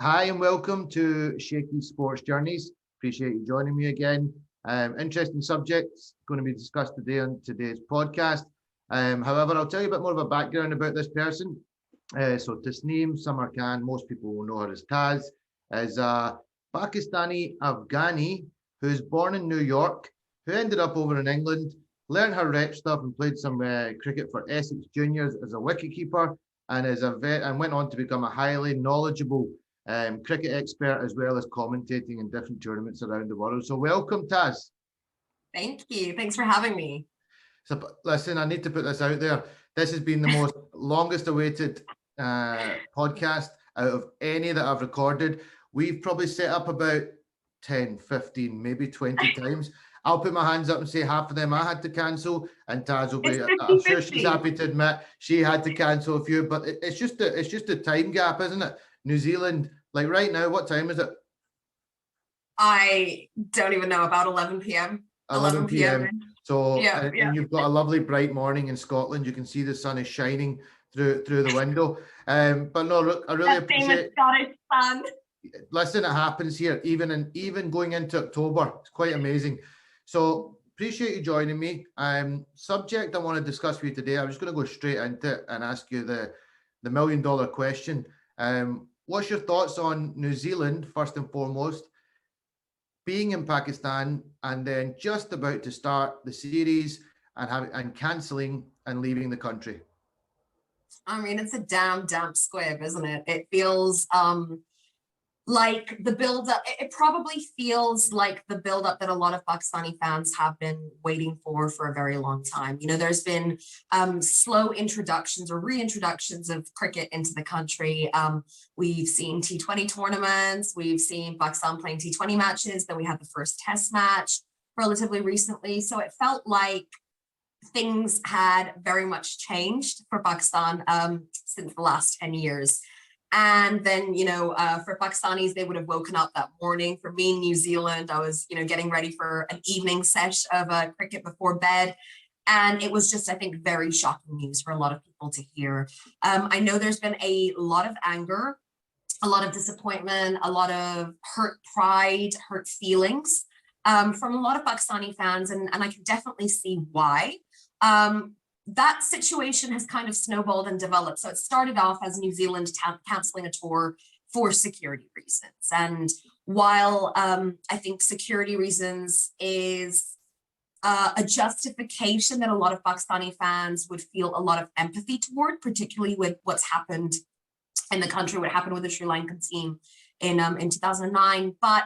Hi and welcome to Shaky Sports Journeys. Appreciate you joining me again. Interesting subjects going to be discussed today on today's podcast. However, I'll tell you a bit more of a background about this person. So Tasneem Summer Khan, most people will know her as Taz, is a Pakistani Afghani who's born in New York, who ended up over in England, learned her rep stuff and played some cricket for Essex Juniors as a wicketkeeper, and and went on to become a highly knowledgeable cricket expert as well as commentating in different tournaments around the world. So welcome, Taz. Thank you. Thanks for having me. So listen, I need to put this out there. This has been the most longest awaited podcast out of any that I've recorded. We've probably set up about 10, 15, maybe 20 times. I'll put my hands up and say half of them I had to cancel, and Taz will be. I'm sure she's happy to admit she had to cancel a few, but it's just a time gap, isn't it? New Zealand, like right now, what time is it? I don't even know, about 11 p.m. 11 p.m. So yeah. You've got a lovely bright morning in Scotland. You can see the sun is shining through the window. But no, look, I really appreciate Scottish sun. Listen, it happens here, even going into October. It's quite amazing. So appreciate you joining me. Subject I want to discuss with you today. I'm just going to go straight into it and ask you the $1 million question. What's your thoughts on New Zealand, first and foremost, being in Pakistan and then just about to start the series and cancelling and leaving the country? I mean, it's a damn squib, isn't it? It feels like the build-up. It probably feels like the build-up that a lot of Pakistani fans have been waiting for a very long time. You know, there's been slow introductions or reintroductions of cricket into the country. We've seen T20 tournaments. We've seen Pakistan playing T20 matches. Then we had the first test match relatively recently. So it felt like things had very much changed for Pakistan since the last 10 years. And then, for Pakistanis, they would have woken up that morning. For me in New Zealand, I was, getting ready for an evening sesh of cricket before bed. And it was just, I think, very shocking news for a lot of people to hear. I know there's been a lot of anger, a lot of disappointment, a lot of hurt pride, hurt feelings from a lot of Pakistani fans. And I can definitely see why. That situation has kind of snowballed and developed. So it started off as New Zealand cancelling a tour for security reasons. And while I think security reasons is a justification that a lot of Pakistani fans would feel a lot of empathy toward, particularly with what's happened in the country, what happened with the Sri Lankan team in 2009. But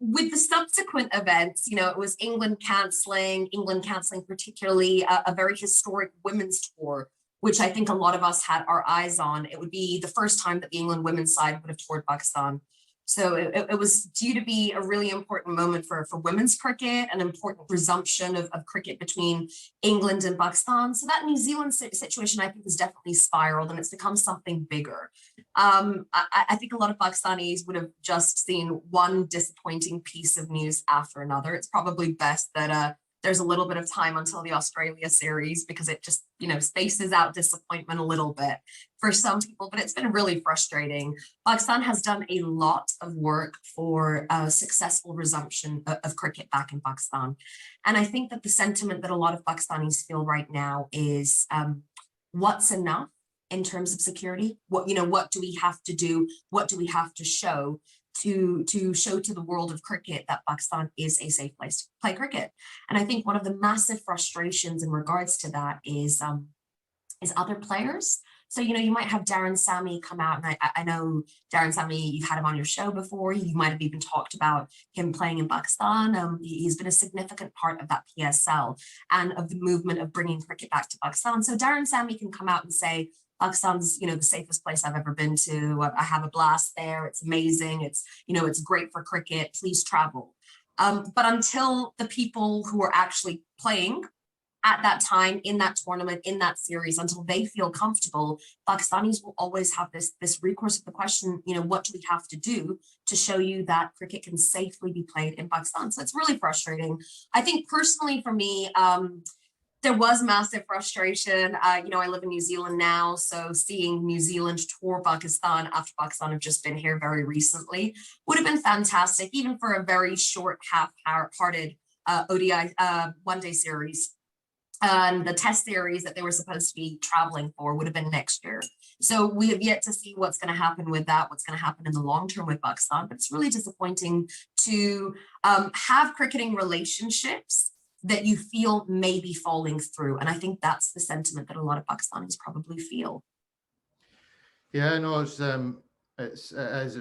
with the subsequent events, it was England cancelling particularly a very historic women's tour, which I think a lot of us had our eyes on. It would be the first time that the England women's side would have toured Pakistan. So it was due to be a really important moment for women's cricket, an important resumption of cricket between England and Pakistan. So that New Zealand situation, I think, has definitely spiraled and it's become something bigger. I think a lot of Pakistanis would have just seen one disappointing piece of news after another. It's probably best that there's a little bit of time until the Australia series because it just, spaces out disappointment a little bit for some people, but it's been really frustrating. Pakistan has done a lot of work for a successful resumption of cricket back in Pakistan. And I think that the sentiment that a lot of Pakistanis feel right now is what's enough in terms of security? What do we have to do? What do we have to show to show to the world of cricket that Pakistan is a safe place to play cricket? And I think one of the massive frustrations in regards to that is other players. So, you might have Darren Sammy come out, and I know Darren Sammy, you've had him on your show before. You might have even talked about him playing in Pakistan. He's been a significant part of that PSL and of the movement of bringing cricket back to Pakistan. So Darren Sammy can come out and say, Pakistan's, the safest place I've ever been to. I have a blast there. It's amazing. It's, it's great for cricket. Please travel. But until the people who are actually playing at that time in that tournament, in that series, until they feel comfortable, Pakistanis will always have this recourse of the question, what do we have to do to show you that cricket can safely be played in Pakistan? So it's really frustrating. I think personally for me, There was massive frustration. You know, I live in New Zealand now, so seeing New Zealand tour Pakistan after Pakistan have just been here very recently would have been fantastic, even for a very short, half-hearted ODI one-day series. And the test series that they were supposed to be traveling for would have been next year. So we have yet to see what's going to happen with that, what's going to happen in the long term with Pakistan. But it's really disappointing to have cricketing relationships that you feel may be falling through. And I think that's the sentiment that a lot of Pakistanis probably feel. Yeah, no, it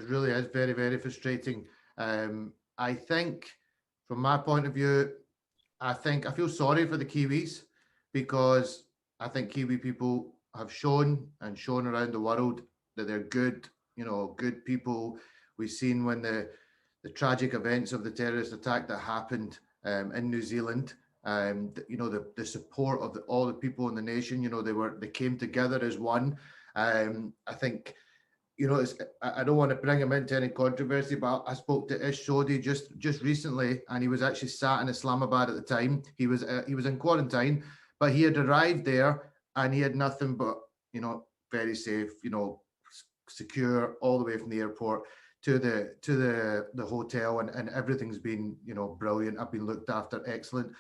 really is very, very frustrating. I think from my point of view, I feel sorry for the Kiwis, because I think Kiwi people have shown around the world that they're good, good people. We've seen when the tragic events of the terrorist attack that happened in New Zealand, the support of all the people in the nation, they came together as one. I think, I don't want to bring him into any controversy, but I spoke to Ish Sodhi just recently, and he was actually sat in Islamabad at the time. He was in quarantine, but he had arrived there and he had nothing but, very safe, secure all the way from the airport to the hotel, and everything's been, brilliant. I've been looked after, excellent.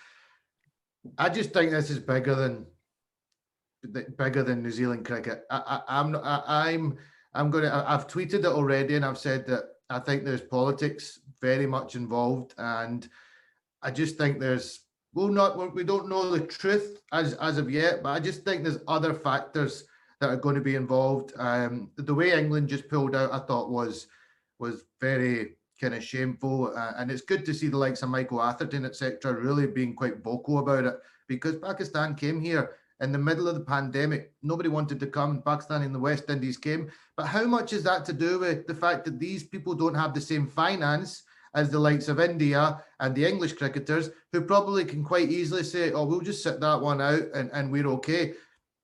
I just think this is bigger than New Zealand cricket. I've tweeted it already, and I've said that I think there's politics very much involved, and I just think we don't know the truth as of yet, but I just think there's other factors that are going to be involved. The way England just pulled out, I thought was very kind of shameful, and it's good to see the likes of Michael Atherton, etc., really being quite vocal about it, because Pakistan came here in the middle of the pandemic. Nobody wanted to come. Pakistan and the West Indies came. But how much is that to do with the fact that these people don't have the same finance as the likes of India and the English cricketers, who probably can quite easily say, oh, we'll just sit that one out and we're okay.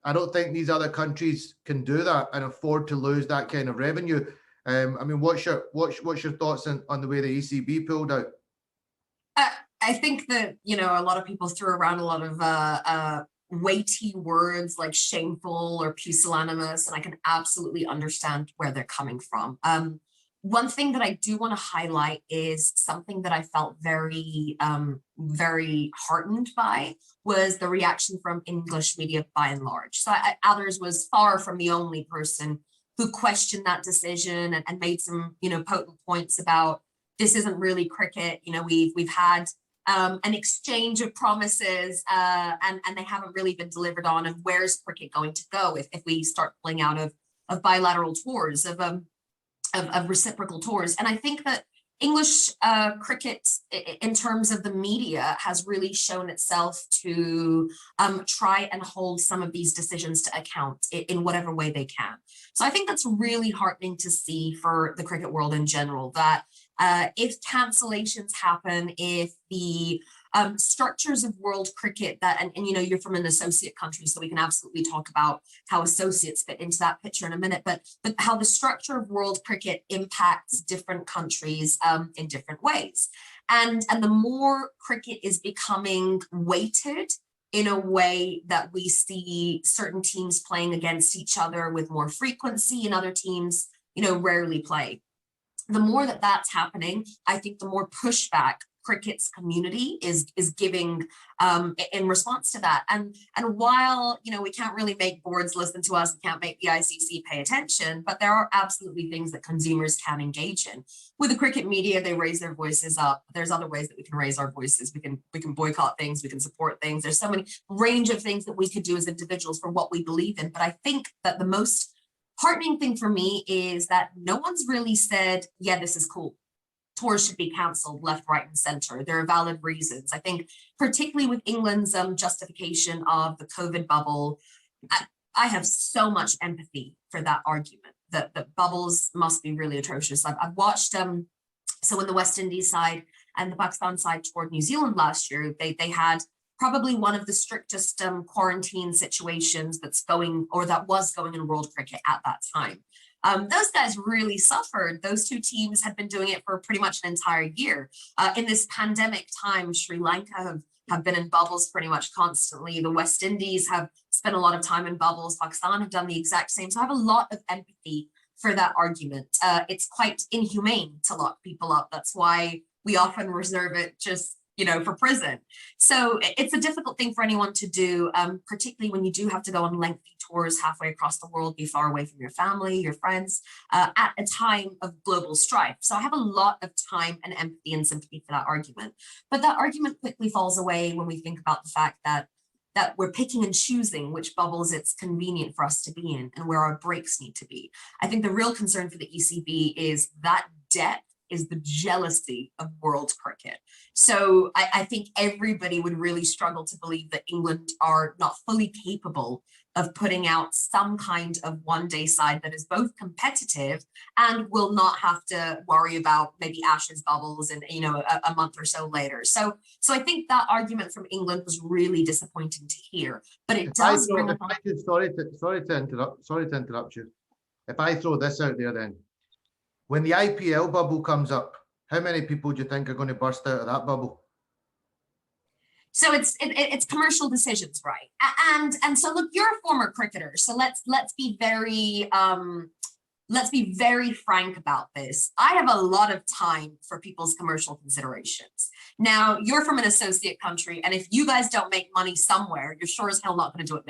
I don't think these other countries can do that and afford to lose that kind of revenue. What's your thoughts on the way the ECB pulled out? I think that, a lot of people threw around a lot of weighty words like shameful or pusillanimous, and I can absolutely understand where they're coming from. One thing that I do want to highlight is something that I felt very, very heartened by was the reaction from English media by and large. So Others was far from the only person who questioned that decision and made some, potent points about this isn't really cricket. We've had an exchange of promises and they haven't really been delivered on. And where's cricket going to go if we start pulling out of bilateral tours, of reciprocal tours? And I think that English cricket, in terms of the media, has really shown itself to try and hold some of these decisions to account in whatever way they can. So I think that's really heartening to see for the cricket world in general, that if cancellations happen, if the structures of world cricket and you're from an associate country, so we can absolutely talk about how associates fit into that picture in a minute, but how the structure of world cricket impacts different countries in different ways. And the more cricket is becoming weighted in a way that we see certain teams playing against each other with more frequency and other teams, rarely play. The more that that's happening, I think the more pushback cricket's community is giving in response to that. And while, we can't really make boards listen to us, and can't make the ICC pay attention, but there are absolutely things that consumers can engage in. With the cricket media, they raise their voices up. There's other ways that we can raise our voices. We can boycott things, we can support things. There's so many range of things that we could do as individuals for what we believe in. But I think that the most heartening thing for me is that no one's really said, yeah, this is cool. Tours should be cancelled left, right, and center. There are valid reasons. I think particularly with England's justification of the COVID bubble, I have so much empathy for that argument, that bubbles must be really atrocious. I've watched, so when the West Indies side and the Pakistan side toured New Zealand last year, they had probably one of the strictest quarantine situations that was going in world cricket at that time. Those guys really suffered. Those two teams had been doing it for pretty much an entire year. In this pandemic time, Sri Lanka have been in bubbles pretty much constantly. The West Indies have spent a lot of time in bubbles. Pakistan have done the exact same. So I have a lot of empathy for that argument. It's quite inhumane to lock people up. That's why we often reserve it just, for prison. So it's a difficult thing for anyone to do, particularly when you do have to go on lengthy tours halfway across the world, be far away from your family, your friends, at a time of global strife. So I have a lot of time and empathy and sympathy for that argument. But that argument quickly falls away when we think about the fact that we're picking and choosing which bubbles it's convenient for us to be in and where our breaks need to be. I think the real concern for the ECB is that debt is the jealousy of world cricket. So I think everybody would really struggle to believe that England are not fully capable of putting out some kind of one-day side that is both competitive and will not have to worry about maybe Ashes bubbles and a month or so later. So I think that argument from England was really disappointing to hear. But it does bring up. Sorry to interrupt you. If I throw this out there, then when the IPL bubble comes up, how many people do you think are going to burst out of that bubble? So it's commercial decisions, right? And so look, you're a former cricketer, so let's be very frank about this. I have a lot of time for people's commercial considerations. Now, you're from an associate country, and if you guys don't make money somewhere, you're sure as hell not going to do it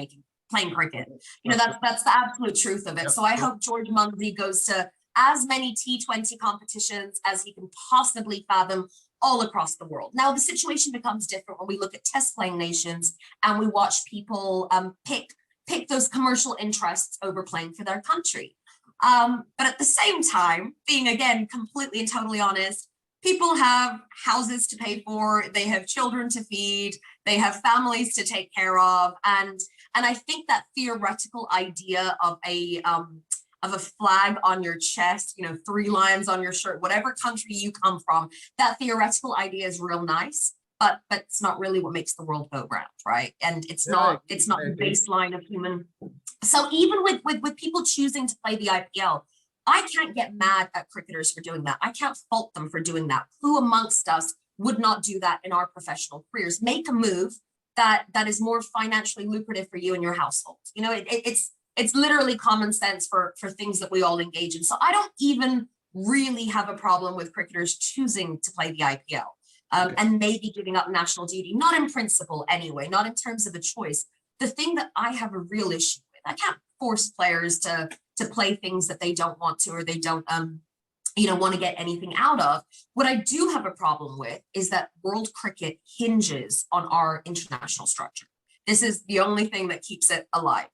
playing cricket. That's the absolute truth of it. Yep. So I hope George Munsey goes to as many T20 competitions as he can possibly fathom all across the world. Now, the situation becomes different when we look at test playing nations and we watch people pick those commercial interests over playing for their country. But at the same time, being again completely and totally honest, people have houses to pay for, they have children to feed, they have families to take care of, and I think that theoretical idea of a flag on your chest, 3 lions on your shirt, whatever country you come from, that theoretical idea is real nice, but it's not really what makes the world go round, right? And it's not the baseline of human. So even with people choosing to play the IPL, I can't get mad at cricketers for doing that. I can't fault them for doing that. Who amongst us would not do that in our professional careers? Make a move that is more financially lucrative for you and your household. It's literally common sense for things that we all engage in. So I don't even really have a problem with cricketers choosing to play the IPL and maybe giving up national duty, not in principle anyway, not in terms of a choice. The thing that I have a real issue with, I can't force players to play things that they don't want to or they don't want to get anything out of. What I do have a problem with is that world cricket hinges on our international structure. This is the only thing that keeps it alive.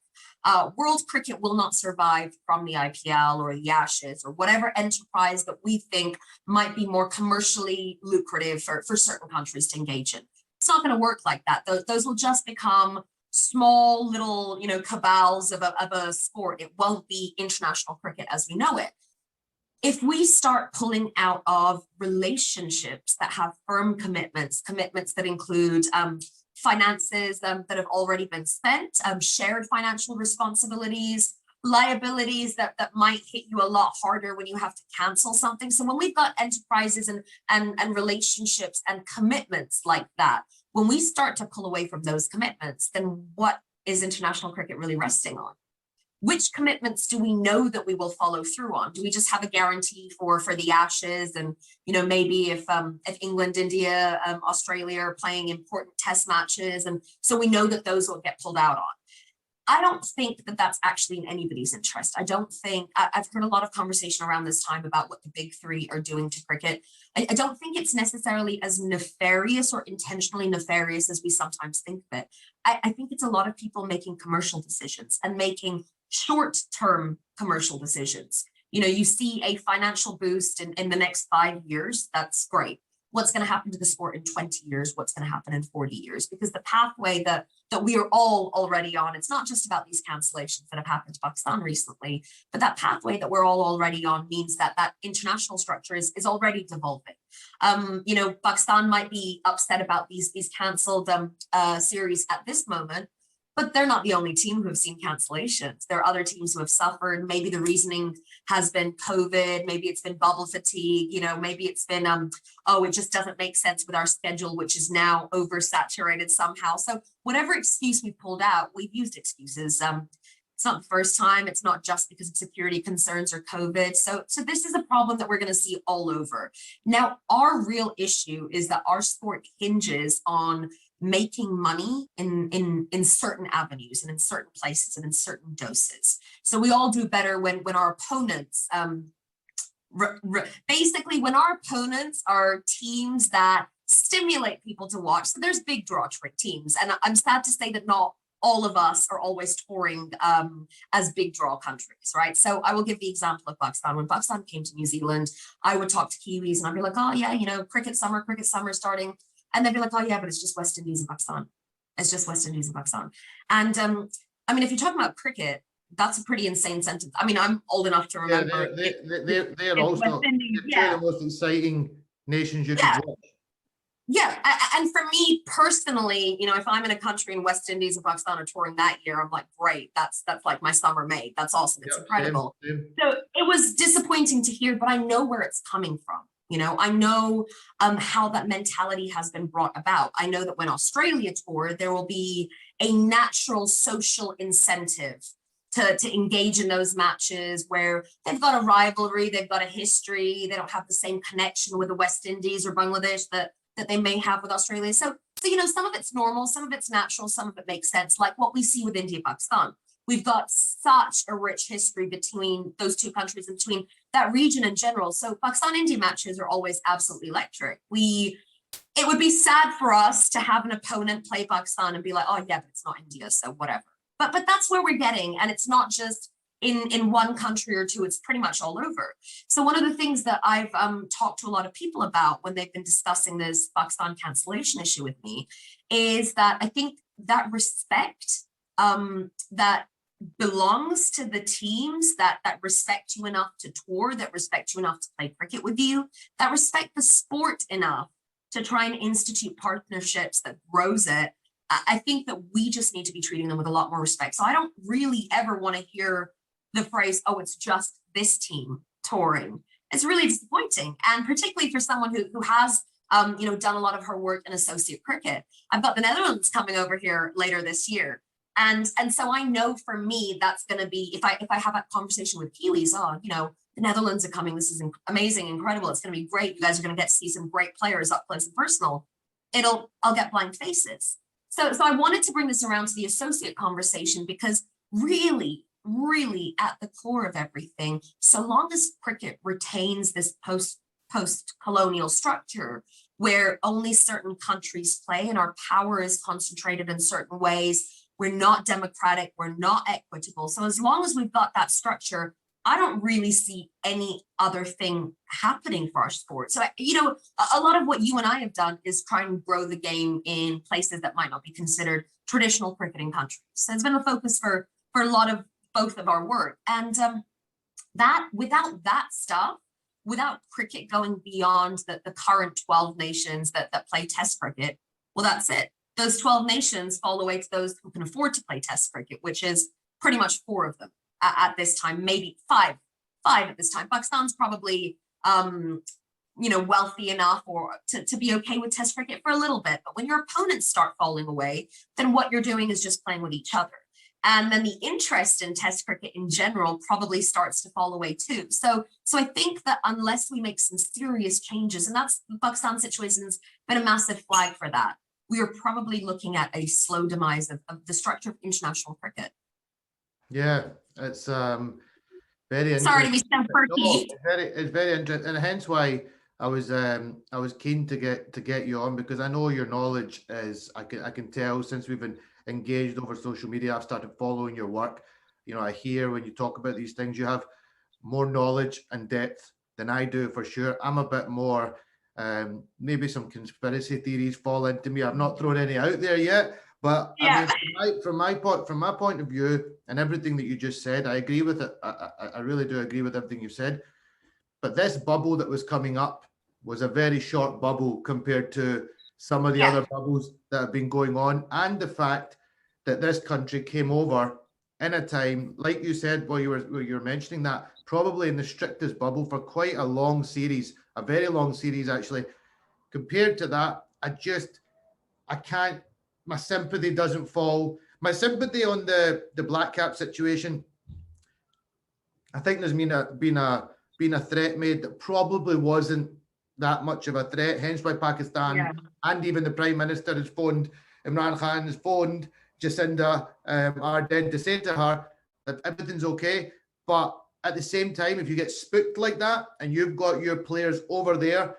World cricket will not survive from the IPL or the Ashes or whatever enterprise that we think might be more commercially lucrative for certain countries to engage in. It's not going to work like that. Those will just become small little, cabals of a sport. It won't be international cricket as we know it. If we start pulling out of relationships that have firm commitments that include finances that have already been spent, shared financial responsibilities, liabilities that might hit you a lot harder when you have to cancel something. So when we've got enterprises and relationships and commitments like that, when we start to pull away from those commitments, then what is international cricket really resting on? Which commitments do we know that we will follow through on? Do we just have a guarantee for the Ashes? And, maybe if England, India, Australia are playing important test matches. And so we know that those will get pulled out on. I don't think that that's actually in anybody's interest. I've heard a lot of conversation around this time about what the big three are doing to cricket. I don't think it's necessarily as nefarious or intentionally nefarious as we sometimes think of it. I think it's a lot of people making commercial decisions and making short-term commercial decisions. You see a financial boost in the next 5 years, that's great. What's going to happen to the sport in 20 years? What's going to happen in 40 years? Because the pathway that we are all already on, it's not just about these cancellations that have happened to Pakistan recently, but that pathway that we're all already on means that international structure is already devolving. Pakistan might be upset about these canceled series at this moment, But they're not the only team who have seen cancellations. There are other teams who have suffered. Maybe the reasoning has been COVID. Maybe it's been bubble fatigue. Maybe it's been, it just doesn't make sense with our schedule, which is now oversaturated somehow. So whatever excuse we pulled out, we've used excuses. It's not the first time. It's not just because of security concerns or COVID. So this is a problem that we're going to see all over. Now, our real issue is that our sport hinges on making money in certain avenues and in certain places and in certain doses. So we all do better when our opponents, basically when our opponents are teams that stimulate people to watch. So there's big draw trick teams. And I'm sad to say that not all of us are always touring as big draw countries, right? So I will give the example of Pakistan. When Pakistan came to New Zealand, I would talk to Kiwis and I'd be like, oh yeah, cricket summer starting. And they'd be like, oh yeah, but it's just West Indies and Pakistan. It's just West Indies and Pakistan. And if you're talking about cricket, that's a pretty insane sentence. I mean, I'm old enough to remember. They're also the most exciting nations you can watch. Yeah, and for me personally, if I'm in a country in West Indies and Pakistan are touring that year, I'm like, great, that's like my summer made. That's awesome. It's incredible. Same. So it was disappointing to hear, but I know where it's coming from. I know how that mentality has been brought about. I know that when Australia toured, there will be a natural social incentive to engage in those matches where they've got a rivalry, they've got a history, they don't have the same connection with the West Indies or Bangladesh that they may have with Australia. So some of it's normal, some of it's natural, some of it makes sense, like what we see with India, Pakistan. We've got such a rich history between those two countries and between that region in general. So Pakistan-India matches are always absolutely electric. It would be sad for us to have an opponent play Pakistan and be like, oh yeah, but it's not India, so whatever. But that's where we're getting, and it's not just in one country or two, it's pretty much all over. So one of the things that I've talked to a lot of people about when they've been discussing this Pakistan cancellation issue with me is that I think that respect that belongs to the teams that respect you enough to tour, that respect you enough to play cricket with you, that respect the sport enough to try and institute partnerships that grows it. I think that we just need to be treating them with a lot more respect. So I don't really ever want to hear the phrase, oh, it's just this team touring. It's really disappointing. And particularly for someone who has done a lot of her work in associate cricket. I've got the Netherlands coming over here later this year. And so I know for me, that's going to be, if I have that conversation with Kiwis, the Netherlands are coming. This is amazing, incredible. It's going to be great. You guys are going to get to see some great players up close and personal. I'll get blank faces. So I wanted to bring this around to the associate conversation because really at the core of everything, so long as cricket retains this post-colonial structure where only certain countries play and our power is concentrated in certain ways, we're not democratic, we're not equitable. So as long as we've got that structure, I don't really see any other thing happening for our sport. So, a lot of what you and I have done is try and grow the game in places that might not be considered traditional cricketing countries. So it's been a focus for a lot of both of our work. And that without that stuff, without cricket going beyond the current 12 nations that play Test cricket, well, that's it. Those 12 nations fall away to those who can afford to play Test cricket, which is pretty much 4 of them at this time, maybe 5 at this time. Pakistan's probably, wealthy enough or to be okay with Test cricket for a little bit. But when your opponents start falling away, then what you're doing is just playing with each other. And then the interest in Test cricket in general probably starts to fall away too. So I think that unless we make some serious changes, and that's the Pakistan situation's been a massive flag for that, we are probably looking at a slow demise of the structure of international cricket. Yeah, it's very interesting. Sorry to be so perky. It's very interesting, and hence why I was keen to get you on, because I know your knowledge is, I can tell since we've been engaged over social media, I've started following your work. I hear when you talk about these things, you have more knowledge and depth than I do for sure. I'm a bit more, maybe some conspiracy theories fall into me. I've not thrown any out there yet, but yeah. I mean, from my point of view and everything that you just said, I agree with it. I really do agree with everything you said. But this bubble that was coming up was a very short bubble compared to some of the other bubbles that have been going on, and the fact that this country came over in a time, like you said, while you were mentioning that, probably in the strictest bubble for quite a long series, a very long series actually. Compared to that, I can't, my sympathy doesn't fall. My sympathy on the black cap situation, I think there's been a threat made that probably wasn't that much of a threat, hence why Pakistan and even the Prime Minister has phoned, Imran Khan has phoned Jacinda Ardern to say to her that everything's okay. But at the same time, if you get spooked like that and you've got your players over there,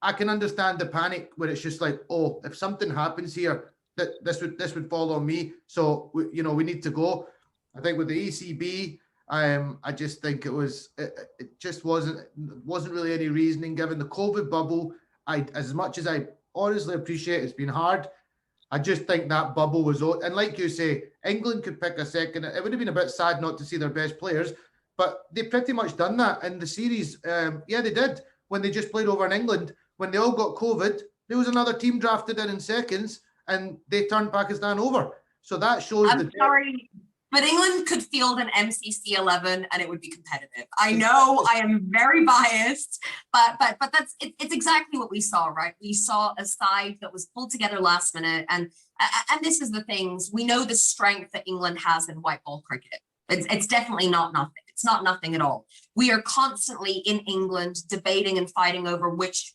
I can understand the panic where it's just like, oh, if something happens here, that this would fall on me. So we need to go. I think with the ECB, I just think it just wasn't really any reasoning given the COVID bubble. As much as I honestly appreciate it's been hard, I just think that bubble was out. And like you say, England could pick a second. It would have been a bit sad not to see their best players, but they pretty much done that in the series. Yeah, they did when they just played over in England. When they all got COVID, there was another team drafted in seconds, and they turned Pakistan over. So that shows. I'm sorry, but England could field an MCC 11 and it would be competitive. I know I am very biased, but it's exactly what we saw, right? We saw a side that was pulled together last minute, and this is the things we know the strength that England has in white ball cricket. It's definitely not nothing. It's not nothing at all. We are constantly in England debating and fighting over which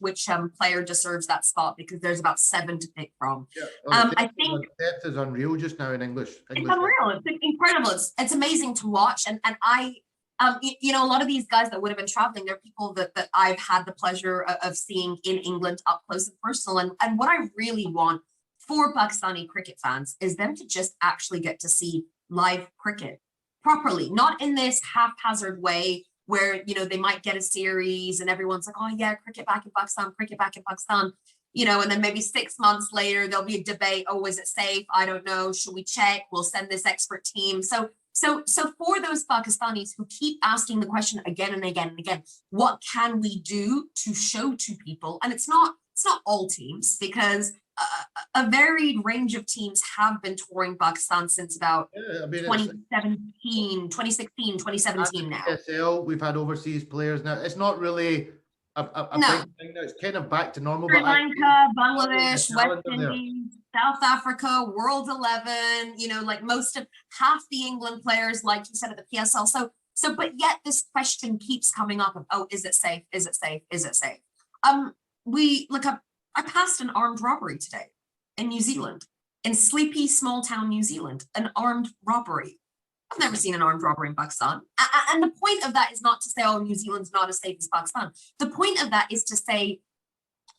player deserves that spot because there's about 7 to pick from. Yeah. Well, I think depth is unreal just now in English. It's unreal. It's incredible. It's amazing to watch. And I, a lot of these guys that would have been traveling, they're people that I've had the pleasure of seeing in England up close and personal. And what I really want for Pakistani cricket fans is them to just actually get to see live cricket properly, not in this haphazard way where, they might get a series and everyone's like, oh yeah, cricket back in Pakistan, and then maybe 6 months later, there'll be a debate. Oh, is it safe? I don't know. Should we check? We'll send this expert team. So for those Pakistanis who keep asking the question again and again and again, what can we do to show to people? And it's not all teams, because a varied range of teams have been touring Pakistan since about 2017 now. PSL, we've had overseas players now. It's not really a big thing now. It's kind of back to normal. Sri Lanka, Bangladesh, West Indies, South Africa, World 11, like half the England players, like you said, at the PSL. So, but yet this question keeps coming up of, oh, is it safe? Is it safe? Is it safe? I passed an armed robbery today in New Zealand, in sleepy small town New Zealand, an armed robbery. I've never seen an armed robbery in Pakistan. And the point of that is not to say, oh, New Zealand's not as safe as Pakistan. The point of that is to say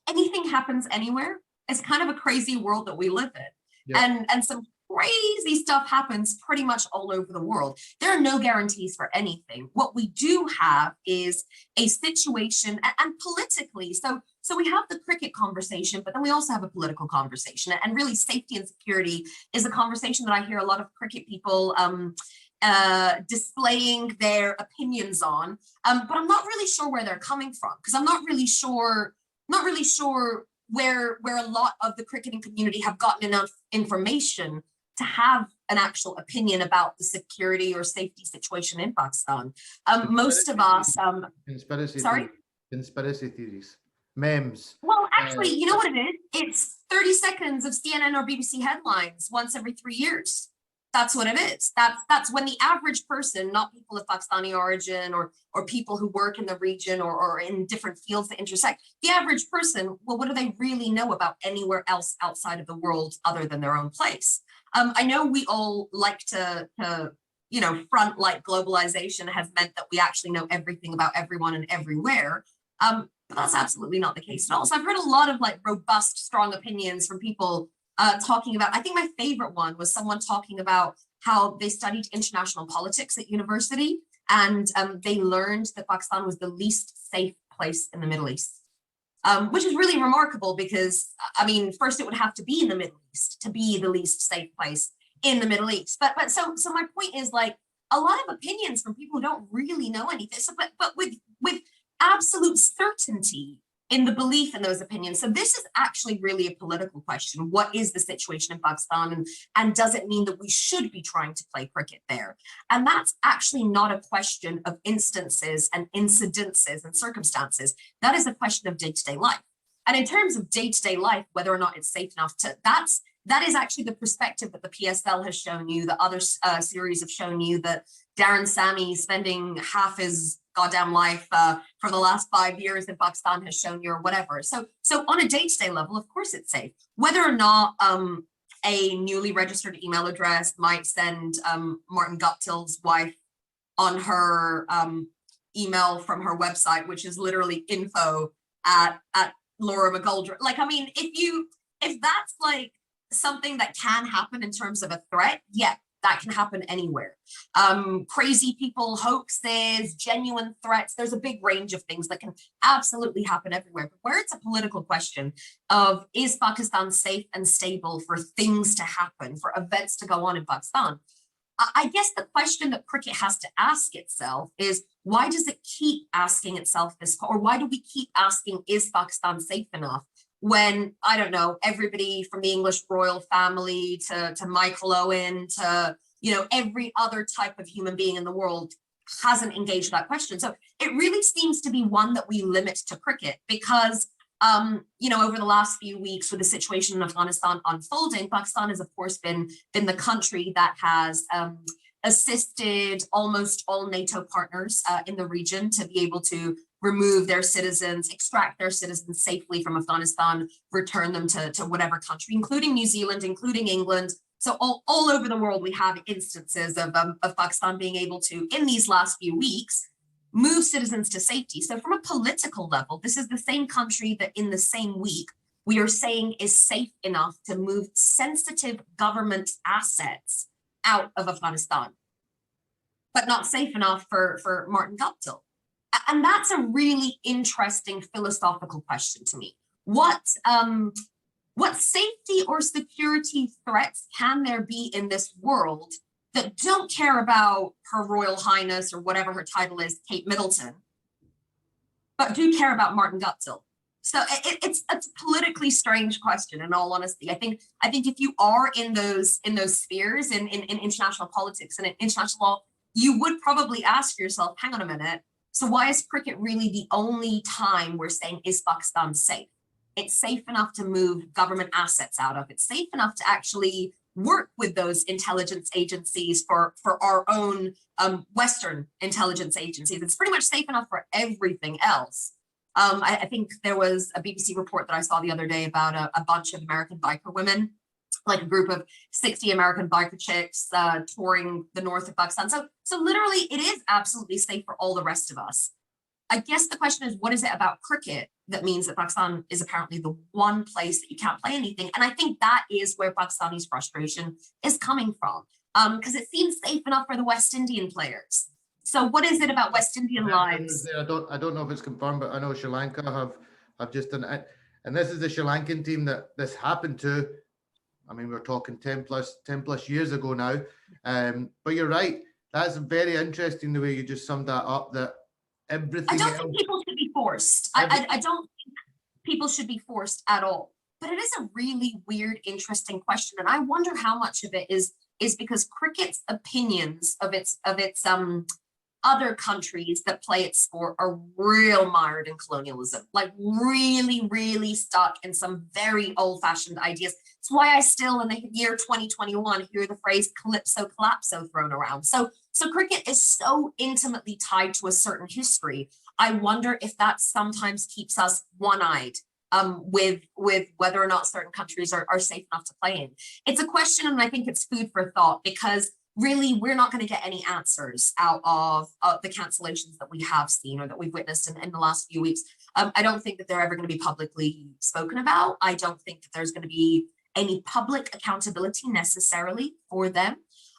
anything happens anywhere. It's kind of a crazy world that we live in. Yep. And some crazy stuff happens pretty much all over the world. There are no guarantees for anything. What we do have is a situation, and politically, so we have the cricket conversation, but then we also have a political conversation. And really, safety and security is a conversation that I hear a lot of cricket people displaying their opinions on. But I'm not really sure where they're coming from, because I'm not really sure where a lot of the cricketing community have gotten enough information to have an actual opinion about the security or safety situation in Pakistan. Most of us, conspiracy theories, memes. Well, actually, you know what it is? It's 30 seconds of CNN or BBC headlines once every 3 years. That's what it is. That's when the average person, not people of Pakistani origin or people who work in the region or in different fields that intersect, the average person, well, what do they really know about anywhere else outside of the world other than their own place? I know we all like to front like globalization has meant that we actually know everything about everyone and everywhere. But that's absolutely not the case at all. So I've heard a lot of like robust, strong opinions from people talking about, I think my favorite one was someone talking about how they studied international politics at university, and they learned that Pakistan was the least safe place in the Middle East. Which is really remarkable because, first it would have to be in the Middle East to be the least safe place in the Middle East. But so my point is, like, a lot of opinions from people who don't really know anything. So, but with absolute certainty, in the belief in those opinions. So this is actually really a political question. What is the situation in Pakistan, and does it mean that we should be trying to play cricket there? And that's actually not a question of instances and incidences and circumstances. That is a question of day-to-day life. And in terms of day-to-day life, whether or not it's safe enough to, that is actually the perspective that the PSL has shown you, the other series have shown you, that Darren Sammy spending half his goddamn life for the last 5 years in Pakistan has shown you, or whatever. So on a day-to-day level, of course it's safe. Whether or not a newly registered email address might send Martin Guptill's wife on her email from her website, which is literally info at Laura McGoldrick. Like, I mean, if that's like something that can happen in terms of a threat, yeah, that can happen anywhere. Crazy people, hoaxes, genuine threats. There's a big range of things that can absolutely happen everywhere. But where it's a political question of, is Pakistan safe and stable for things to happen, for events to go on in Pakistan? I guess the question that cricket has to ask itself is, why does it keep asking itself this, or why do we keep asking, is Pakistan safe enough? When, I don't know, everybody from the English royal family to Michael Owen to, you know, every other type of human being in the world hasn't engaged that question. So it really seems to be one that we limit to cricket because, you know, over the last few weeks with the situation in Afghanistan unfolding, Pakistan has, of course, been the country that has assisted almost all NATO partners in the region to be able to remove their citizens, extract their citizens safely from Afghanistan, return them to whatever country, including New Zealand, including England. So all over the world, we have instances of Pakistan being able to, in these last few weeks, move citizens to safety. So from a political level, this is the same country that in the same week, we are saying is safe enough to move sensitive government assets out of Afghanistan, but not safe enough for Martin Guptill. And that's a really interesting philosophical question to me. What safety or security threats can there be in this world that don't care about Her Royal Highness or whatever her title is, Kate Middleton, but do care about Martin Guptill? So it's a politically strange question, in all honesty. I think if you are in those spheres in international politics and in international law, you would probably ask yourself, hang on a minute, so why is cricket really the only time we're saying, is Pakistan safe? It's safe enough to move government assets out of. It's safe enough to actually work with those intelligence agencies for our own Western intelligence agencies. It's pretty much safe enough for everything else. I think there was a BBC report that I saw the other day about a bunch of American biker women, like a group of 60 American biker chicks touring the north of Pakistan. So literally it is absolutely safe for all the rest of us. I guess the question is, what is it about cricket that means that Pakistan is apparently the one place that you can't play anything? And I think that is where Pakistani's frustration is coming from, because it seems safe enough for the West Indian players. So what is it about West Indian lives? I don't know if it's confirmed, but I know Sri Lanka have just done it. And this is the Sri Lankan team that this happened to. I mean, we're talking 10 plus years ago now. But you're right. That's very interesting the way you just summed that up, that everything I don't think people should be forced. I don't think people should be forced at all. But it is a really weird, interesting question. And I wonder how much of it is because cricket's opinions of its other countries that play its sport are real mired in colonialism, like really, really stuck in some very old-fashioned ideas. It's why I still, in the year 2021, hear the phrase calypso collapso thrown around. So cricket is so intimately tied to a certain history. I wonder if that sometimes keeps us one-eyed with whether or not certain countries are safe enough to play in. It's a question, and I think it's food for thought, because really, we're not going to get any answers out of the cancellations that we have seen or that we've witnessed in the last few weeks. I don't think that they're ever going to be publicly spoken about. I don't think that there's going to be any public accountability necessarily for them.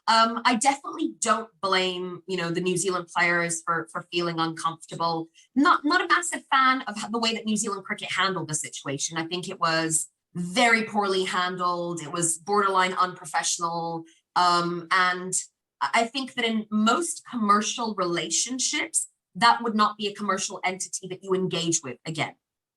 I definitely don't blame, the New Zealand players for feeling uncomfortable. Not a massive fan of the way that New Zealand cricket handled the situation. I think it was very poorly handled. It was borderline unprofessional. And I think that in most commercial relationships, that would not be a commercial entity that you engage with again.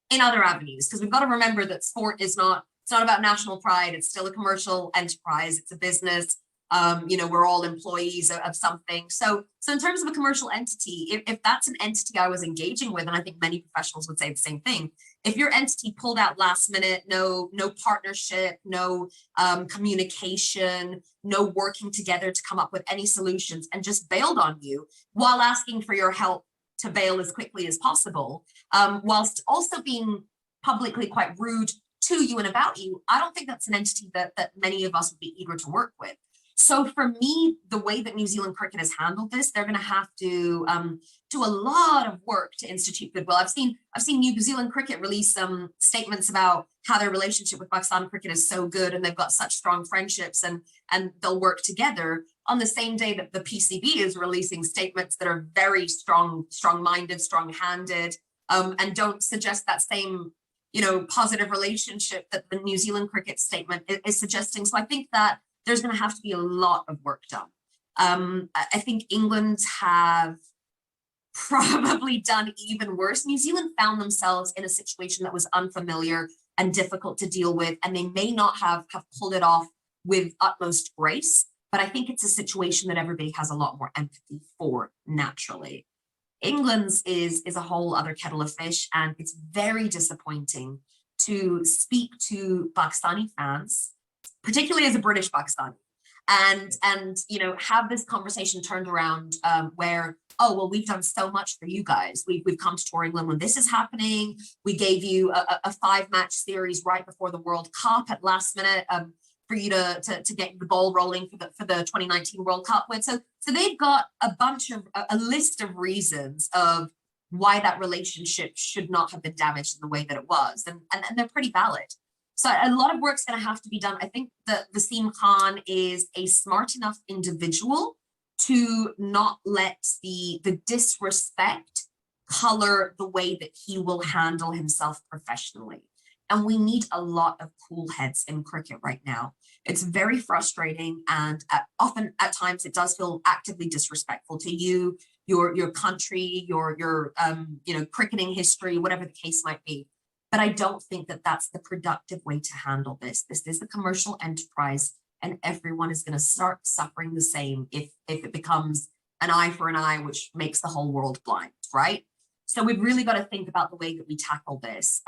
in other avenues, because we've got to remember that sport is not, it's not about national pride. It's still a commercial enterprise. It's a business. We're all employees of something. So in terms of a commercial entity, if that's an entity I was engaging with, and I think many professionals would say the same thing, if your entity pulled out last minute, no partnership, no communication, no working together to come up with any solutions, and just bailed on you while asking for your help to bail as quickly as possible, whilst also being publicly quite rude to you and about you, I don't think that's an entity that many of us would be eager to work with. So for me, the way that New Zealand cricket has handled this, they're going to have to do a lot of work to institute goodwill. I've seen New Zealand cricket release some statements about how their relationship with Pakistan cricket is so good, and they've got such strong friendships, and they'll work together. On the same day that the PCB is releasing statements that are very strong-minded, strong-handed, and don't suggest that same positive relationship that the New Zealand cricket statement is suggesting. So I think that there's going to have to be a lot of work done. I think England have probably done even worse. New Zealand found themselves in a situation that was unfamiliar and difficult to deal with, and they may not have pulled it off with utmost grace, but I think it's a situation that everybody has a lot more empathy for naturally. England's is a whole other kettle of fish, and it's very disappointing to speak to Pakistani fans, particularly as a British Pakistani, and have this conversation turned around where, oh, well, we've done so much for you guys. We've come to tour England when this is happening. We gave you a 5-match series right before the World Cup at last minute for you to get the ball rolling for the 2019 World Cup win. So they've got a list of reasons of why that relationship should not have been damaged in the way that it was, and they're pretty valid. So a lot of work's going to have to be done. I think that Tasneem Khan is a smart enough individual to not let the disrespect color the way that he will handle himself professionally. And we need a lot of cool heads in cricket right now. It's very frustrating, and often at times it does feel actively disrespectful to you, your country, your cricketing history, whatever the case might be. But I don't think that that's the productive way to handle this. This is a commercial enterprise, and everyone is going to start suffering the same if it becomes an eye for an eye, which makes the whole world blind, right? So we've really got to think about the way that we tackle this.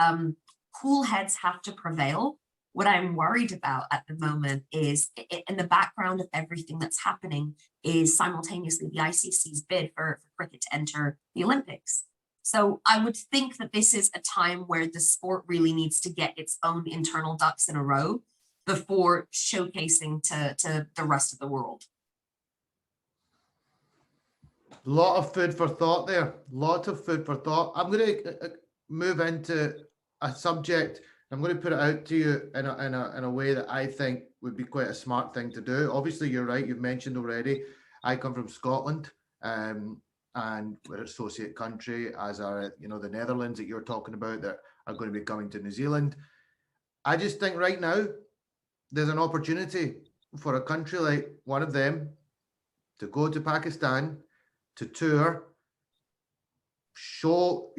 Cool heads have to prevail. What I'm worried about at the moment is, in the background of everything that's happening, is simultaneously the ICC's bid for cricket to enter the Olympics. So I would think that this is a time where the sport really needs to get its own internal ducks in a row before showcasing to the rest of the world. A lot of food for thought there. Lot of food for thought. I'm going to move into a subject. I'm going to put it out to you in a way that I think would be quite a smart thing to do. Obviously, you're right. You've mentioned already, I come from Scotland, and we're an associate country, as are the Netherlands that you're talking about that are going to be coming to New Zealand. I just think right now there's an opportunity for a country like one of them to go to Pakistan, to tour, show,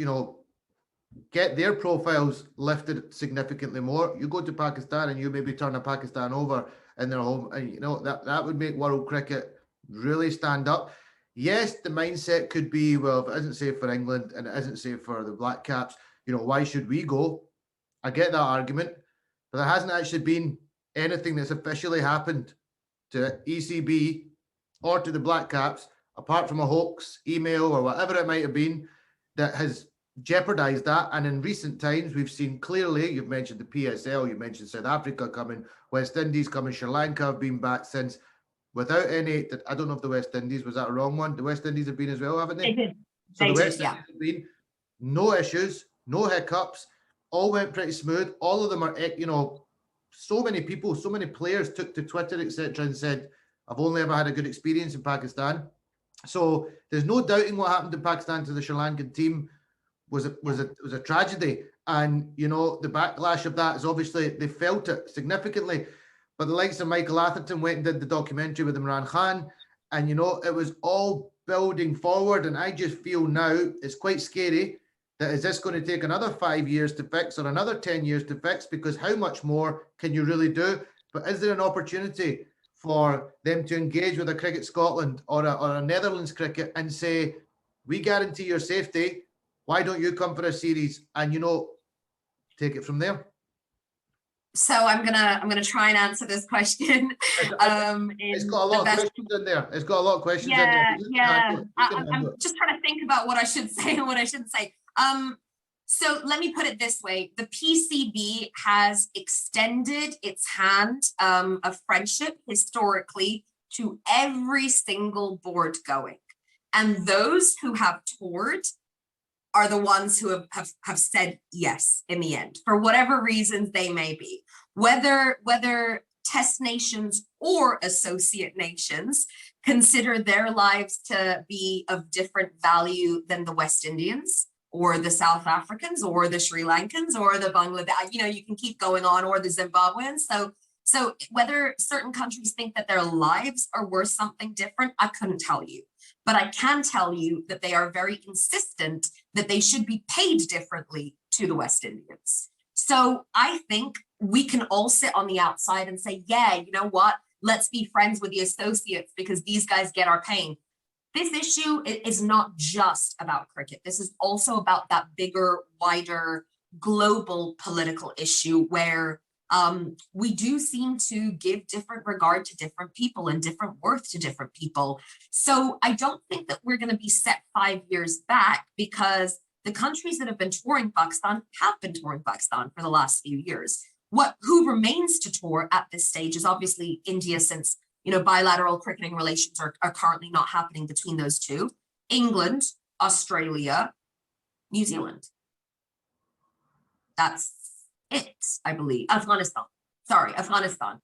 get their profiles lifted significantly more. You go to Pakistan and you maybe turn a Pakistan over in their home, and that would make world cricket really stand up. Yes, the mindset could be, well, if it isn't safe for England and it isn't safe for the Black Caps, why should we go? I get that argument, but there hasn't actually been anything that's officially happened to ECB or to the Black Caps, apart from a hoax, email, or whatever it might have been, that has jeopardized that. And in recent times, we've seen clearly, you've mentioned the PSL, you mentioned South Africa coming, West Indies coming, Sri Lanka have been back since, without any, I don't know if the West Indies, was that a wrong one? The West Indies have been as well, haven't they? They did. So the West Indies have been no issues, no hiccups, all went pretty smooth. All of them are, so many people, so many players took to Twitter, etc., and said, I've only ever had a good experience in Pakistan. So there's no doubting what happened in Pakistan to the Sri Lankan team was a tragedy. And, the backlash of that is obviously they felt it significantly. But the likes of Michael Atherton went and did the documentary with Imran Khan. And, it was all building forward. And I just feel now it's quite scary that is this going to take another 5 years to fix or another 10 years to fix? Because how much more can you really do? But is there an opportunity for them to engage with a Cricket Scotland or a Netherlands cricket and say, we guarantee your safety, why don't you come for a series? And, take it from there. So I'm gonna try and answer this question. It's got a lot of questions in there. It's got a lot of questions in there. I'm just trying to think about what I should say and what I shouldn't say. So let me put it this way. The PCB has extended its hand of friendship historically to every single board going. And those who have toured are the ones who have said yes in the end, for whatever reasons they may be. Whether test nations or associate nations consider their lives to be of different value than the West Indians, or the South Africans, or the Sri Lankans, or the Bangladesh, you can keep going on, or the Zimbabweans. So whether certain countries think that their lives are worth something different, I couldn't tell you. But I can tell you that they are very insistent that they should be paid differently to the West Indians. So I think we can all sit on the outside and say, yeah, you know what? Let's be friends with the associates because these guys get our paying. This issue is not just about cricket. This is also about that bigger, wider, global political issue where we do seem to give different regard to different people and different worth to different people. So I don't think that we're going to be set 5 years back, because the countries that have been touring Pakistan have been touring Pakistan for the last few years. Who remains to tour at this stage is obviously India, since bilateral cricketing relations are currently not happening between those two. England, Australia, New Zealand. That's it, I believe. Afghanistan.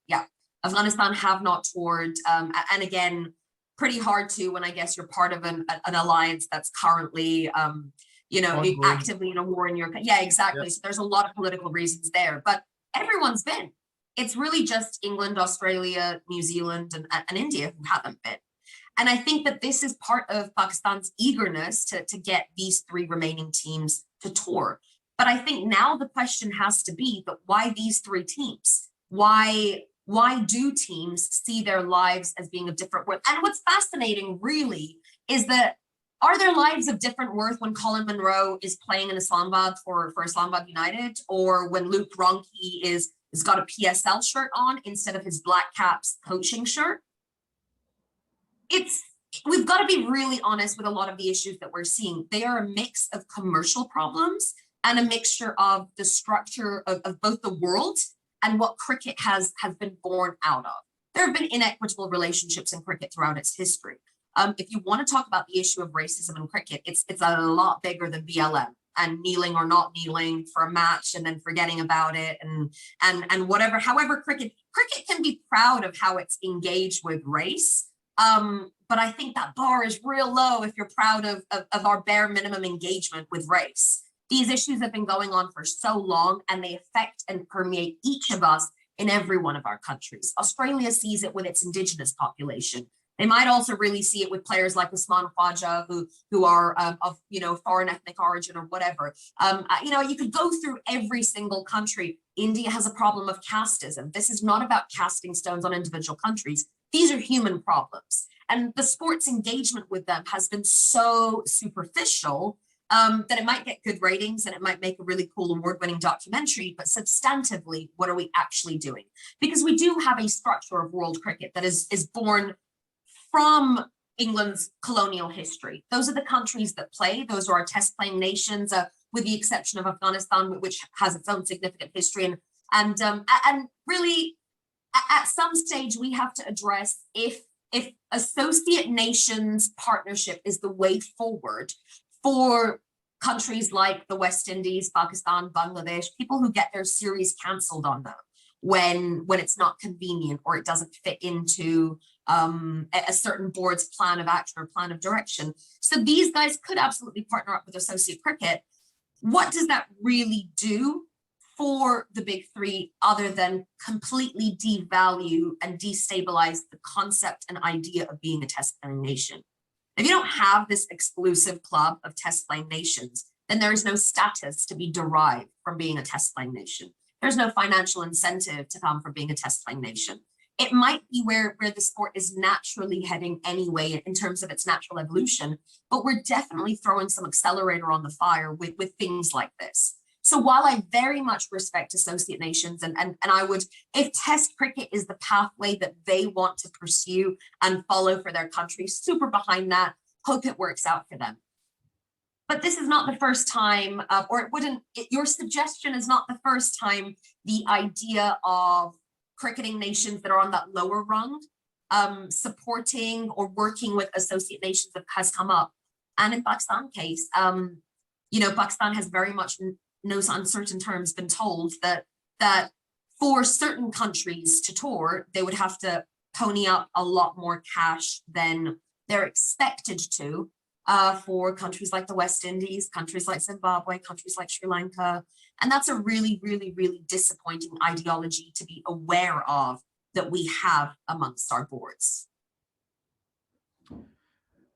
Yeah. Afghanistan have not toured. And again, pretty hard to when I guess you're part of an alliance that's currently, actively in a war in your country. Yeah, exactly. Yeah. So there's a lot of political reasons there, but everyone's been. It's really just England, Australia, New Zealand, and India who haven't been. And I think that this is part of Pakistan's eagerness to get these three remaining teams to tour. But I think now the question has to be, but why these three teams? Why do teams see their lives as being of different worth? And what's fascinating really is that, are their lives of different worth when Colin Munro is playing in Islamabad for Islamabad United, or when Luke Ronchi has got a PSL shirt on instead of his Black Caps coaching shirt? We've got to be really honest with a lot of the issues that we're seeing. They are a mix of commercial problems and a mixture of the structure of both the world and what cricket has been born out of. There have been inequitable relationships in cricket throughout its history. If you want to talk about the issue of racism in cricket, it's a lot bigger than BLM and kneeling or not kneeling for a match and then forgetting about it and whatever. However, cricket can be proud of how it's engaged with race. But I think that bar is real low if you're proud of our bare minimum engagement with race. These issues have been going on for so long, and they affect and permeate each of us in every one of our countries. Australia sees it with its indigenous population. They might also really see it with players like Usman Khwaja, who are of foreign ethnic origin or whatever. You could go through every single country. India has a problem of casteism. This is not about casting stones on individual countries. These are human problems. And the sports engagement with them has been so superficial that it might get good ratings and it might make a really cool award-winning documentary, but substantively, what are we actually doing? Because we do have a structure of world cricket that is born from England's colonial history. Those are the countries that play. Those are our test playing nations, with the exception of Afghanistan, which has its own significant history. And really, at some stage, we have to address if associate nations partnership is the way forward for countries like the West Indies, Pakistan, Bangladesh, people who get their series cancelled on them when it's not convenient or it doesn't fit into a certain board's plan of action or plan of direction. So these guys could absolutely partner up with associate cricket. What does that really do for the big three other than completely devalue and destabilize the concept and idea of being a test playing nation? If you don't have this exclusive club of test playing nations, then there is no status to be derived from being a test playing nation. There's no financial incentive to come from being a test playing nation. It might be where the sport is naturally heading anyway in terms of its natural evolution, but we're definitely throwing some accelerator on the fire with things like this. So while I very much respect associate nations and I would, if test cricket is the pathway that they want to pursue and follow for their country, super behind that, hope it works out for them. But this is not the first time, your suggestion is not the first time the idea of cricketing nations that are on that lower rung, supporting or working with associate nations that has come up. And in Pakistan case, Pakistan has very much no uncertain terms been told that for certain countries to tour, they would have to pony up a lot more cash than they're expected to for countries like the West Indies, countries like Zimbabwe, countries like Sri Lanka. And that's a really, really, really disappointing ideology to be aware of that we have amongst our boards.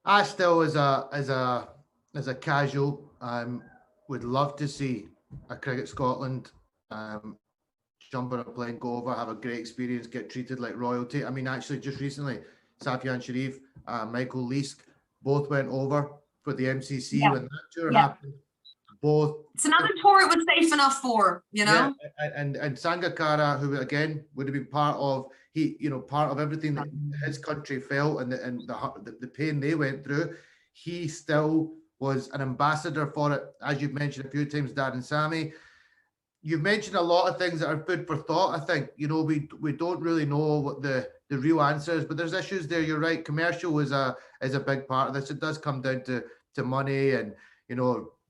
I still, as a casual, would love to see a Cricket Scotland jump on a plane, go over, have a great experience, get treated like royalty. I mean, actually, just recently, Safian Sharif, Michael Leask, both went over for the MCC when that tour happened. Both. It's another tour it was safe enough for, Yeah, and Sangakkara, who again would have been part of everything that his country felt and the pain they went through. He still was an ambassador for it, as you've mentioned a few times, Dad and Sammy. You've mentioned a lot of things that are food for thought. I think we don't really know what the real answer is, but there's issues there. You're right. Commercial is a big part of this. It does come down to money and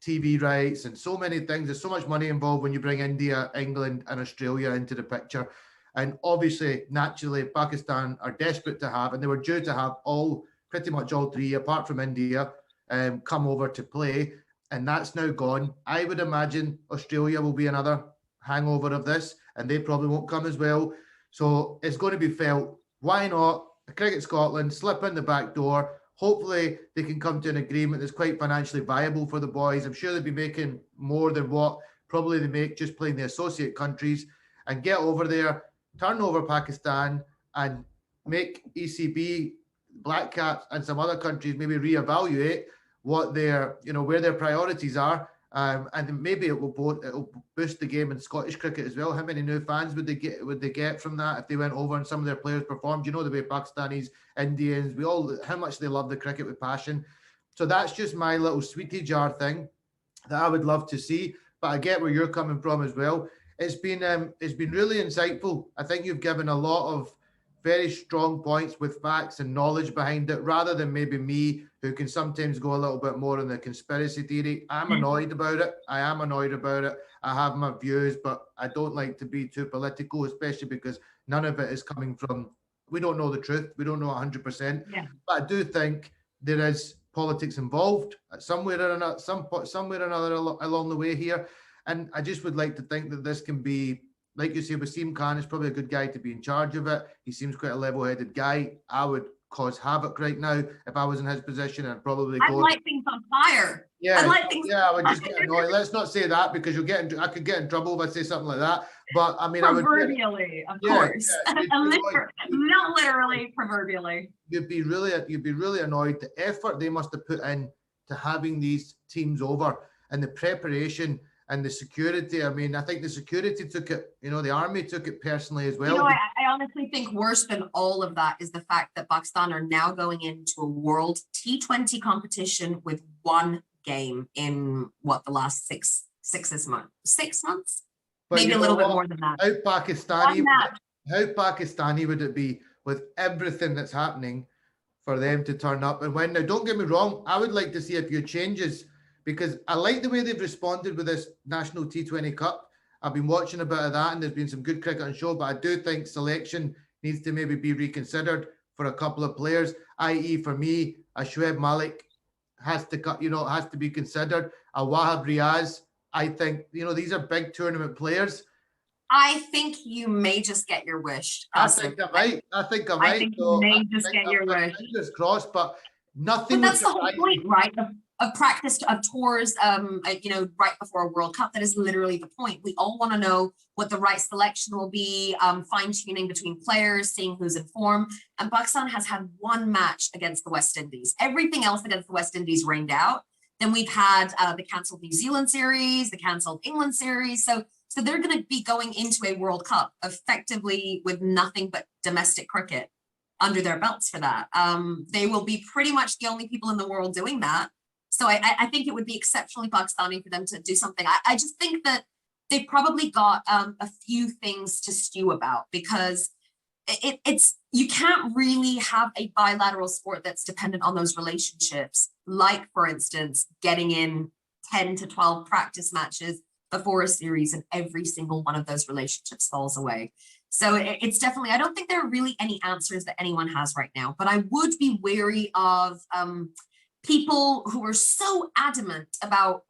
TV rights and so many things. There's so much money involved when you bring India, England, and Australia into the picture. And obviously, naturally, Pakistan are desperate to have, and they were due to have pretty much all three, apart from India, come over to play. And that's now gone. I would imagine Australia will be another hangover of this, and they probably won't come as well. So it's going to be felt. Why not? Cricket Scotland, slip in the back door. Hopefully they can come to an agreement that's quite financially viable for the boys. I'm sure they'll be making more than what probably they make just playing the associate countries, and get over there, turn over Pakistan, and make ECB, Black Caps, and some other countries maybe reevaluate what their, where their priorities are. And maybe it'll boost the game in Scottish cricket as well. How many new fans would they get from that if they went over and some of their players performed? The way Pakistanis, Indians, how much they love the cricket with passion. So that's just my little sweetie jar thing that I would love to see. But I get where you're coming from as well. It's been really insightful. I think you've given a lot of very strong points with facts and knowledge behind it, rather than maybe me, who can sometimes go a little bit more on the conspiracy theory. I'm annoyed about it. I am annoyed about it. I have my views, but I don't like to be too political, especially because none of it is coming from, we don't know the truth. We don't know 100%. Yeah. But I do think there is politics involved somewhere or another along the way here. And I just would like to think that this can be, like you say, Wasim Khan is probably a good guy to be in charge of it. He seems quite a level-headed guy. I would cause havoc right now if I was in his position, and probably I'd light things on fire. Yeah, I would just get annoyed. Let's not say that, because I could get in trouble if I say something like that. But I mean, proverbially, of course. Not literally, proverbially. You'd be really annoyed. The effort they must have put in to having these teams over, and the preparation and the security. I mean, I think the security took it, the army took it personally as well. I honestly think worse than all of that is the fact that Pakistan are now going into a world T20 competition with one game in the last 6 months? But maybe a little bit more than that. How Pakistani would it be with everything that's happening for them to turn up? And now, don't get me wrong, I would like to see a few changes, because I like the way they've responded with this National T20 Cup. I've been watching a bit of that, and there's been some good cricket on show, but I do think selection needs to maybe be reconsidered for a couple of players, i.e. for me, a Shoaib Malik has to be considered. A Wahab Riaz, I think, these are big tournament players. I think you may just get your wish. I think I might. I think you may just get your wish. Fingers crossed, but nothing. But that's the whole point, right? practice, of tours, right before a World Cup. That is literally the point. We all want to know what the right selection will be, fine tuning between players, seeing who's in form. And Pakistan has had one match against the West Indies. Everything else against the West Indies rained out. Then we've had the cancelled New Zealand series, the cancelled England series. So they're going to be going into a World Cup effectively with nothing but domestic cricket under their belts for that. They will be pretty much the only people in the world doing that. So I think it would be exceptionally Pakistani for them to do something. I just think that they've probably got a few things to stew about, because it's you can't really have a bilateral sport that's dependent on those relationships. Like, for instance, getting in 10 to 12 practice matches before a series, and every single one of those relationships falls away. So it's definitely, I don't think there are really any answers that anyone has right now, but I would be wary of people who are so adamant about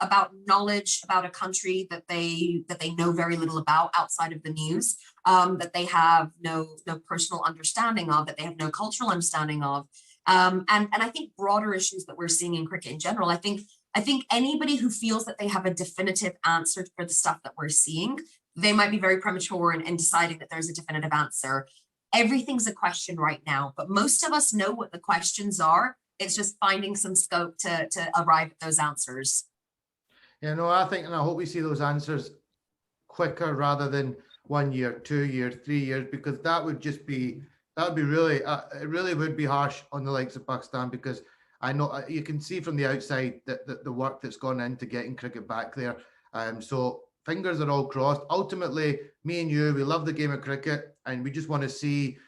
knowledge about a country that they know very little about outside of the news, that they have no personal understanding of, that they have no cultural understanding of, and I think broader issues that we're seeing in cricket in general. I think anybody who feels that they have a definitive answer for the stuff that we're seeing, they might be very premature in deciding that there's a definitive answer. Everything's a question right now, but most of us know what the questions are. It's just finding some scope to arrive at those answers. Yeah, no, I think, and I hope we see those answers quicker rather than 1 year, 2 years, 3 years, because that would be really, it really would be harsh on the likes of Pakistan, because I know you can see from the outside that the work that's gone into getting cricket back there. So fingers are all crossed. Ultimately, me and you, we love the game of cricket, and we just want to see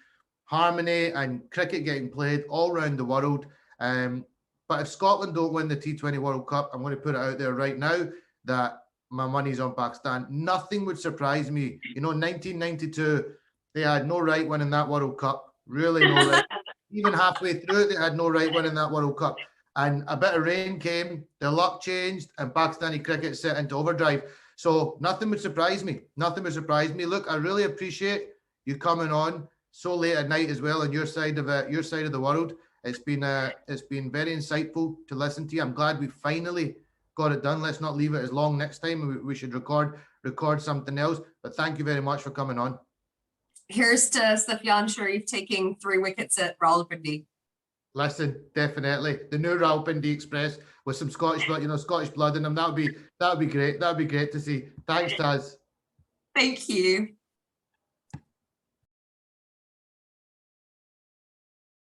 harmony and cricket getting played all around the world. But if Scotland don't win the T20 World Cup, I'm going to put it out there right now that my money's on Pakistan. Nothing would surprise me. 1992, they had no right winning that World Cup. Really no right. Even halfway through it, they had no right winning that World Cup. And a bit of rain came, the luck changed, and Pakistani cricket set into overdrive. So nothing would surprise me. Nothing would surprise me. Look, I really appreciate you coming on so late at night as well on your side of the world. It's been very insightful to listen to you. I'm glad we finally got it done. Let's not leave it as long next time. We should record something else. But thank you very much for coming on. Here's to Sufyan Sharif taking 3 wickets at Rawalpindi. Listen, definitely the new Rawalpindi Express with some Scottish blood in them. That would be great. That would be great to see. Thanks, Taz. Thank you.